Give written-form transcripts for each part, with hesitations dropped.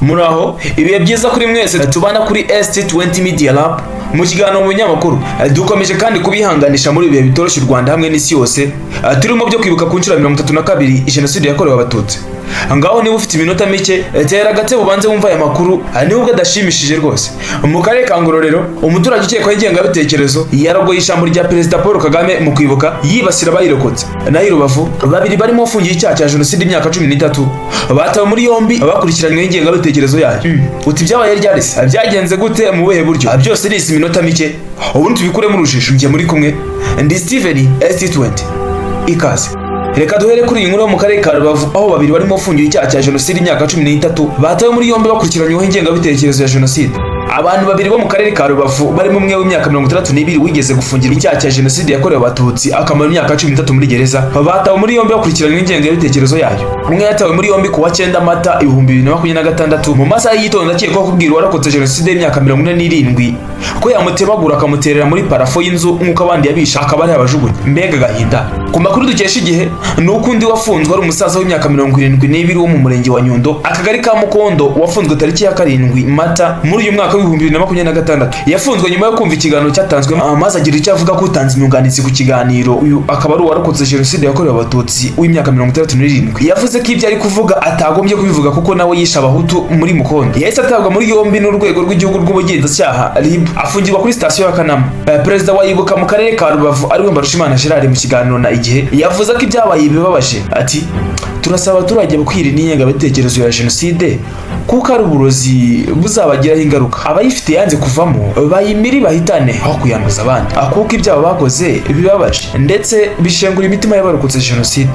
Muraho ibihe byiza kuri mwese tubana kuri ST20 Media Lab mu kiganiro mu binyamakuru. Dukomeje kandi kubihanganisha muri ibihe bitoroshye u Rwanda hamwe n'isi yose turimo byo kwibuka ku nshuro 32 jenoside yakorewe abatutsi. Ngaho niba ufite iminota mike tera gatebo banze wumva aya makuru nubwo adashimishije rwose. Mu karere ka Ngororero umuturage ukekwaho ingengabitekerezo yaragoye ijambo rya Perezida Paul Kagame mu kwibuka yibasira abayirokotse. Naho i Rubavu babiri barimo ufungiye icyaha cya jenoside imyaka 13 batawe muri yombi bakurikiranywe ingengabitekerezo yayo. Uti byabaye ryarese byagenze gute mu buhe buryo? Byose ni iminota mike ubundi tubikure mu rujijo. Ngiye muri kumwe ndi Steven ST20 ikaze. Reka duhere kuri iyi nkuru mu karere ka Rubavu aho babiri barimo ufungiye icyaha cya jenoside imyaka 13 batawe muri yombi bakurikiranyweho ingengabitekerezo ya jenoside. Abantu babiri bo mu karere ka Rubavu barimo umwe w'imyaka 62 wigeze gufungirwa icyaha cya jenoside yakorewe abatutsi akamara imyaka 13 muri gereza batawe muri yombi bakurikiranyweho ingengabitekerezo yayo. Umwe yatawe muri yombi ku wa 9 Mata 2026 mu masaha y'igitondo akekwaho kubwira uwarokotse jenoside y'imyaka 47 ko yamutemagura akamuterera muri parafo y'inzu nk'uko abandi yabisha akaba ari abajugunye. Mbega gahinda. Ku makuru dukesha Igihe nuko undi wafunzwe ari umusaza w'imyaka 72 wo mu murenge wa Nyundo akagari ka Mukondo wafunzwe tariki ya 7 Mata muri uyu mwaka 2026. Yafunzwe nyuma yo kumva ikiganiro cyatanzwe maze agira icyo avuga ko utanze inyunganizi ku kiganiro. Uyu akaba ari uwarokotse jenoside yakorewe abatutsi w'imyaka 67. Yavuze ko ibyo ari kuvuga atagombye kubivuga kuko nawe yisha abahutu muri Mukondo. Yahise atabwa muri yombi n'urwego rw'igihugu rw'ubugenzacyaha RIB afungirwa kuri sitasiyo ya Kanama. Perezida wa Ibuka mu karere ka Rubavu ariwe Mbarushimana Gerard mu kiganiro na Igihe yavuze ko ibyabaye bibabaje. Ati turasaba abaturage kwirinda ingengabitekerezo ya jenoside kuko ari uburozi buzabagiraho ingaruka. Abayifite yanze kuvamo bayimiri bahitane aho kuyanduza abandi kuko ibyabo bakoze bibabaje ndetse bishengura imitima y'abarokotse jenoside.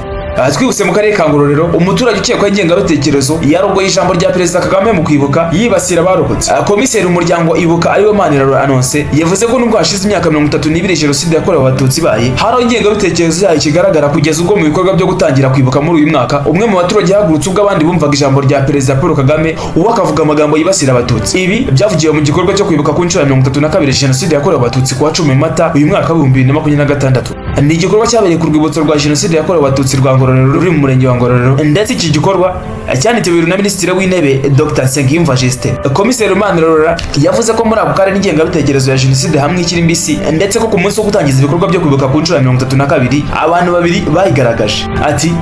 Twibutse mu karere ka Ngororero umuturage ukekwaho ingengabitekerezo yarogoye ijambo rya Perezida Kagame mu kwibuka yibasira abarokotse. Komiseri umuryango Ibuka ariwe Manirarora Annonce yavuze ko nubwo hashize imyaka 32 jenoside yakorewe abatutsi baye hari ingengabitekerezo yayo kigaragara kugeza ubwo mu bikorwa byo gutangira kwibuka muri uyu mwaka umwe mu baturage yahagurutse ubwo abandi bumvaga ijambo rya Perezida Paul Kagame uwo akavuga amagambo yibasira abatutsi. Ibi byavugiwe mu gikorwa cyo kwibuka ku nshuro 32 jenoside yakorewe abatutsi ku wa 10 Mata uyu mwaka wa 2026. Ni igikorwa cyabereye ku rwibutso rwa jenoside yakorewe abatutsi rwa Ngororero ruri mu murenge wa Ngororero ndetse iki gikorwa cyanitabiriwe na Minisitiri w'Intebe Dr Nsengiyumva Justin. Komiseri Manirarora yavuze ko muri ako karere ingengabitekerezo ya jenoside hamwe ikiri mbisi ndetse ko ku munsi wo gutangiza ibikorwa byo kwibuka ku nshuro 32 abantu babiri bayigaragaje. Ati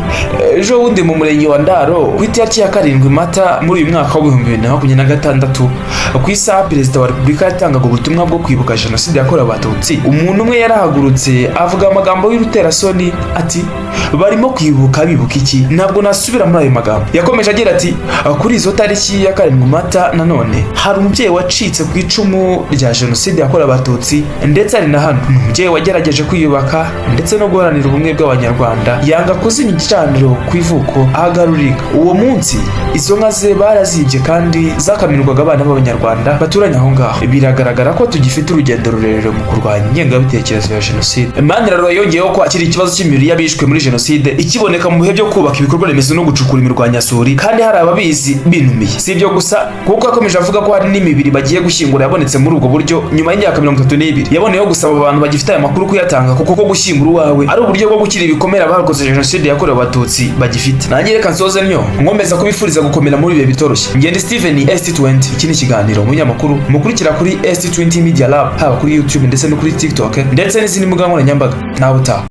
ejo bundi mu murenge wa Ndaro ku itariki ya 7 Mata muri uyu mwaka wa 2026 ku isaha Perezida wa Repubulika yatangaga ubutumwa bwo kwibuka jenoside yakorewe abatutsi. Umuntu umwe yarahagurutse avuga amagambo y'uruterasoni ati barimo kwibuka bibuka iki? Ntabwo nasubira muri ayo magambo. Yakomeje agira ati kuri izo tariki ya 7 Mata nanone hari umubyeyi wacitse ku icumu rya jenoside yakorewe abatutsi ndetse ari na hano umubyeyi wagerageje kwiyubaka ndetse no guharanira ubumwe bw'abanyarwanda yanga kuzimya igicaniro ku ivuko ahagarurika. Uwo munsi izo nka ze barazibye kandi zakamirwaga abana b'abanyarwanda baturanye aho ngaho. Biragaragara ko tugifite urugendo rurerure mu kurwanya ingengabitekerezo ya jenoside. Manirarora yongeyeho ko akiri ikibazo cy'imibiri y'abishwe muri jenoside ikiboneka mu bihe byo kubaka ibikorwa remezo no gucukura imirwanyasuri kandi hari ababizi binumiye. Si ibyo gusa kuko yakomeje avuga ko hari n'imibiri bagiye gushyingura yabonetse muri ubwo buryo nyuma y'imyaka 32. Yaboneyeho gusaba abantu bagifite aya makuru kuyatanga kuko gushyingura uwawe ari uburyo bwo gukira ibikomere abakoze jenoside yakorewe abatutsi bagifite. Nanjye reka nsoze ntyo nkomeza kubifuriza gukomera muri ibihe bitoroshye. Ngende Steven ST20 iki ni ikiganiro mu binyamakuru mukurikira kuri ST20 Media Lab haba kuri YouTube ndetse no kuri TikTok ndetse n'izindi mbuga nkoranyambaga. Nawe utaha.